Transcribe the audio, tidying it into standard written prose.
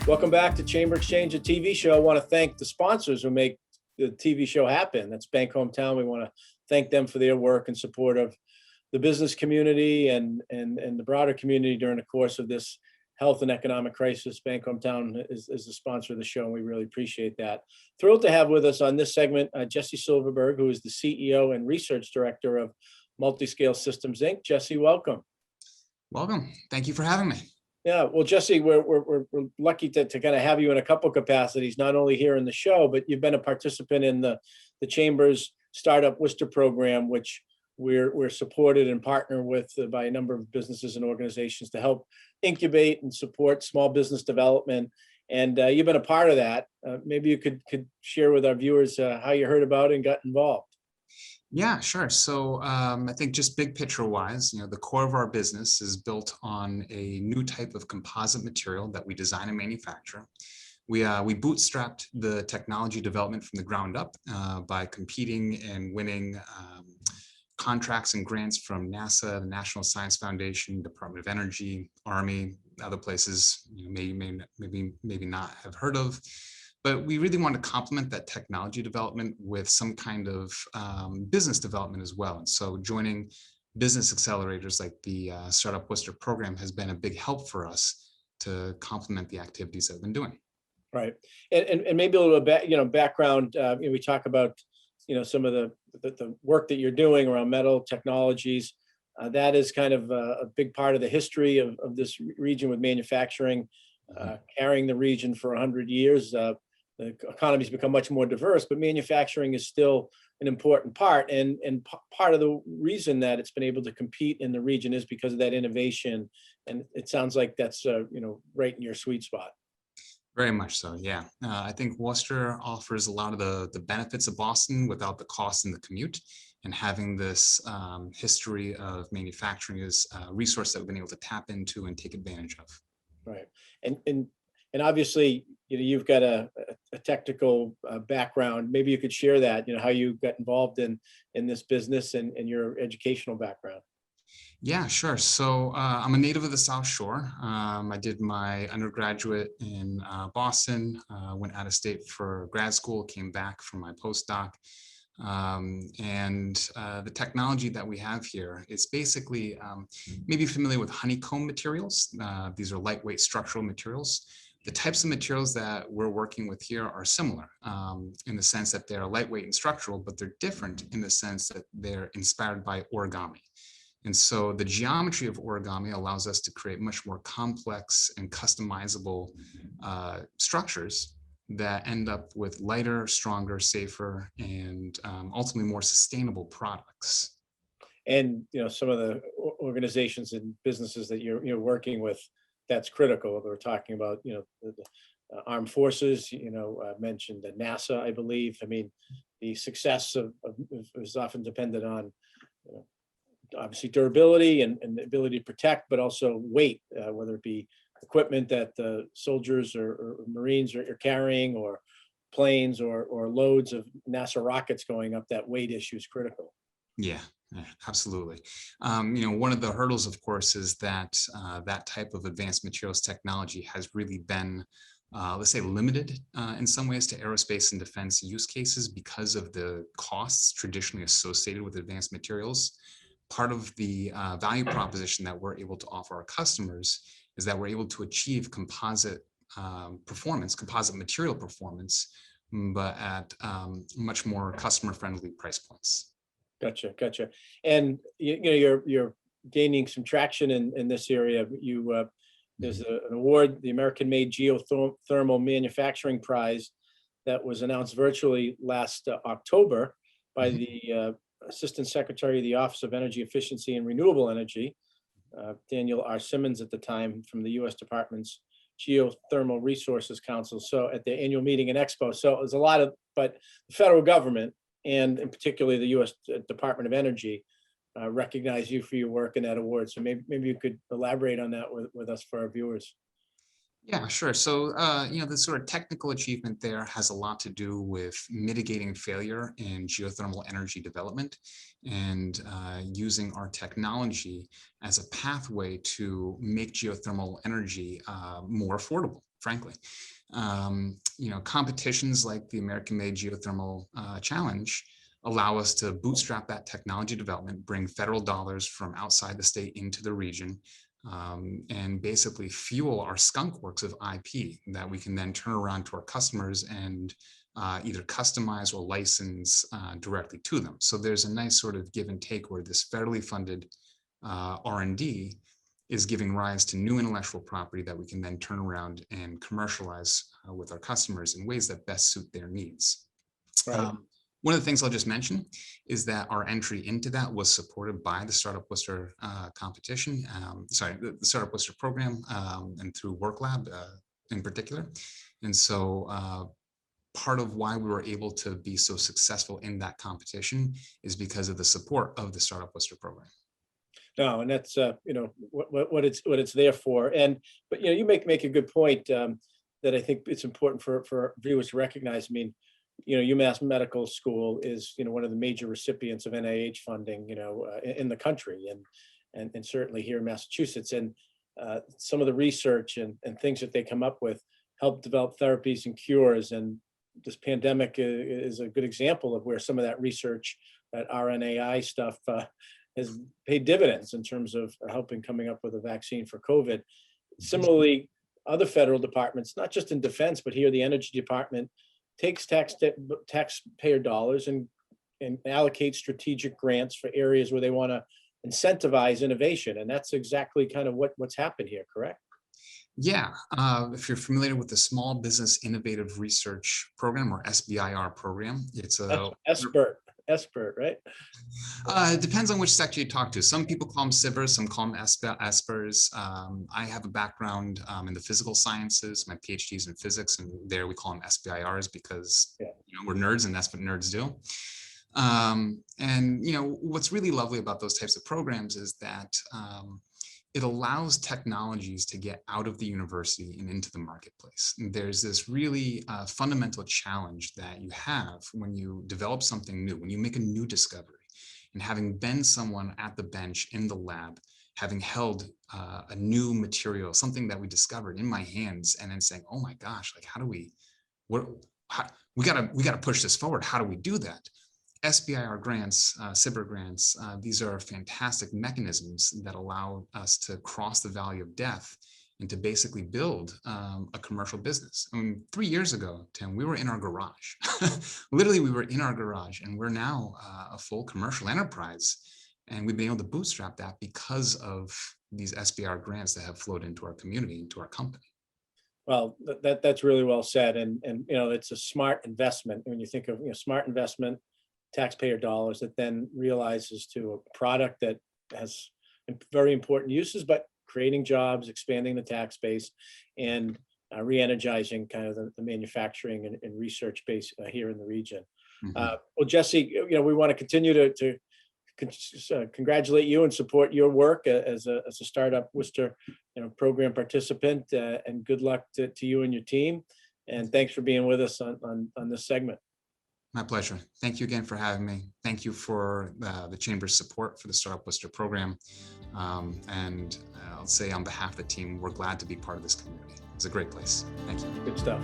Welcome back to Chamber Exchange, a TV show. I want to thank the sponsors who make the TV show happen. That's Bank Hometown. We want to thank them for their work and support of the business community and the broader community during the course of this health and economic crisis. Bank Hometown is the sponsor of the show, and we really appreciate that. Thrilled to have with us on this segment Jesse Silverberg, who is the CEO and Research Director of Multiscale Systems, Inc. Jesse, welcome. Welcome. Thank you for having me. Yeah, well, Jesse, we're lucky to kind of have you in a couple capacities, not only here in the show, but you've been a participant in the Chamber's Startup Worcester program, which we're supported and partner with by a number of businesses and organizations to help incubate and support small business development. And you've been a part of that. Maybe you could share with our viewers how you heard about it and got involved. Yeah, sure. So I think just big picture wise, the core of our business is built on a new type of composite material that we design and manufacture. We bootstrapped the technology development from the ground up by competing and winning contracts and grants from NASA, the National Science Foundation, Department of Energy, Army, other places maybe not have heard of. But we really want to complement that technology development with some kind of business development as well. And so joining business accelerators like the Startup Worcester program has been a big help for us to complement the activities that we've been doing. Right. And maybe a little bit, background, we talk about, some of the work that you're doing around metal technologies. That is kind of a big part of the history of this region with manufacturing, carrying the region for 100 years. The economy's become much more diverse, but manufacturing is still an important part. And part of the reason that it's been able to compete in the region is because of that innovation. And it sounds like that's, right in your sweet spot. Very much so, yeah. I think Worcester offers a lot of the benefits of Boston without the cost and the commute. And having this history of manufacturing is a resource that we've been able to tap into and take advantage of. Right. And obviously, you've got a technical background. Maybe you could share that, how you got involved in this business and your educational background. Yeah, sure. So I'm a native of the South Shore. I did my undergraduate in Boston, went out of state for grad school, came back for my postdoc. The technology that we have here is basically maybe familiar with Honeycomb Materials. These are lightweight structural materials. The types of materials that we're working with here are similar in the sense that they're lightweight and structural, but they're different in the sense that they're inspired by origami. And so the geometry of origami allows us to create much more complex and customizable structures that end up with lighter, stronger, safer, and ultimately more sustainable products. And some of the organizations and businesses that you're working with, that's critical. We're talking about the armed forces. I mentioned NASA, I believe. I mean, the success of is often dependent on obviously durability and the ability to protect, but also weight, whether it be equipment that the soldiers or Marines are carrying, or planes or loads of NASA rockets going up. That weight issue is critical. Yeah, absolutely. One of the hurdles, of course, is that that type of advanced materials technology has really been, let's say, limited in some ways to aerospace and defense use cases because of the costs traditionally associated with advanced materials. Part of the value proposition that we're able to offer our customers is that we're able to achieve composite performance, composite material performance, but at much more customer-friendly price points. Gotcha. And you're gaining some traction in this area. There's an award, the American-made Geothermal Manufacturing Prize, that was announced virtually last October by the Assistant Secretary of the Office of Energy Efficiency and Renewable Energy, Daniel R. Simmons at the time, from the U.S. Department's Geothermal Resources Council. So at the annual meeting in Expo. So it was but the federal government, and in particular the U.S. Department of Energy, recognize you for your work in that award. So maybe you could elaborate on that with us for our viewers. Yeah, sure. So, the sort of technical achievement there has a lot to do with mitigating failure in geothermal energy development and using our technology as a pathway to make geothermal energy more affordable. frankly. Competitions like the American-made geothermal challenge allow us to bootstrap that technology development, bring federal dollars from outside the state into the region, and basically fuel our skunk works of IP that we can then turn around to our customers and either customize or license directly to them. So there's a nice sort of give and take where this federally funded R&D is giving rise to new intellectual property that we can then turn around and commercialize with our customers in ways that best suit their needs. Right. One of the things I'll just mention is that our entry into that was supported by the Startup Worcester competition, the Startup Worcester program, and through WorkLab in particular. And so part of why we were able to be so successful in that competition is because of the support of the Startup Worcester program. No, and that's what it's there for. But you make a good point that I think it's important for viewers to recognize. I mean, UMass Medical School is one of the major recipients of NIH funding in the country, and certainly here in Massachusetts. And some of the research and things that they come up with help develop therapies and cures. And this pandemic is a good example of where some of that research, that RNAi stuff, has paid dividends in terms of helping coming up with a vaccine for COVID. Similarly, other federal departments, not just in defense, but here the Energy Department takes taxpayer dollars and allocates strategic grants for areas where they want to incentivize innovation. And that's exactly kind of what's happened here, correct? Yeah, if you're familiar with the Small Business Innovative Research Program, or SBIR program, it's a SBIRT, right? It depends on which sector you talk to. Some people call them SBIRs, some call them SBIRs. I have a background in the physical sciences. My PhD is in physics, and there we call them SBIRs because we're nerds, and that's what nerds do. What's really lovely about those types of programs is that it allows technologies to get out of the university and into the marketplace. And there's this really fundamental challenge that you have when you develop something new, when you make a new discovery. And having been someone at the bench in the lab, having held a new material, something that we discovered in my hands, and then saying, "Oh my gosh, like we gotta push this forward. How do we do that?" SBIR grants, SBIR grants, these are fantastic mechanisms that allow us to cross the valley of death and to basically build a commercial business. I mean, 3 years ago, Tim, we were in our garage. Literally, we were in our garage, and we're now a full commercial enterprise. And we've been able to bootstrap that because of these SBIR grants that have flowed into our community, into our company. Well, that's really well said. And it's a smart investment. When you think of smart investment, taxpayer dollars that then realizes to a product that has very important uses, but creating jobs, expanding the tax base, and re-energizing kind of the manufacturing and research base here in the region. Mm-hmm. Well, Jesse, we want to continue to congratulate you and support your work as a Startup Worcester program participant, and good luck to you and your team. And thanks for being with us on this segment. My pleasure. Thank you again for having me. Thank you for the Chamber's support for the Startup Worcester program. And I'll say on behalf of the team, we're glad to be part of this community. It's a great place. Thank you. Good stuff.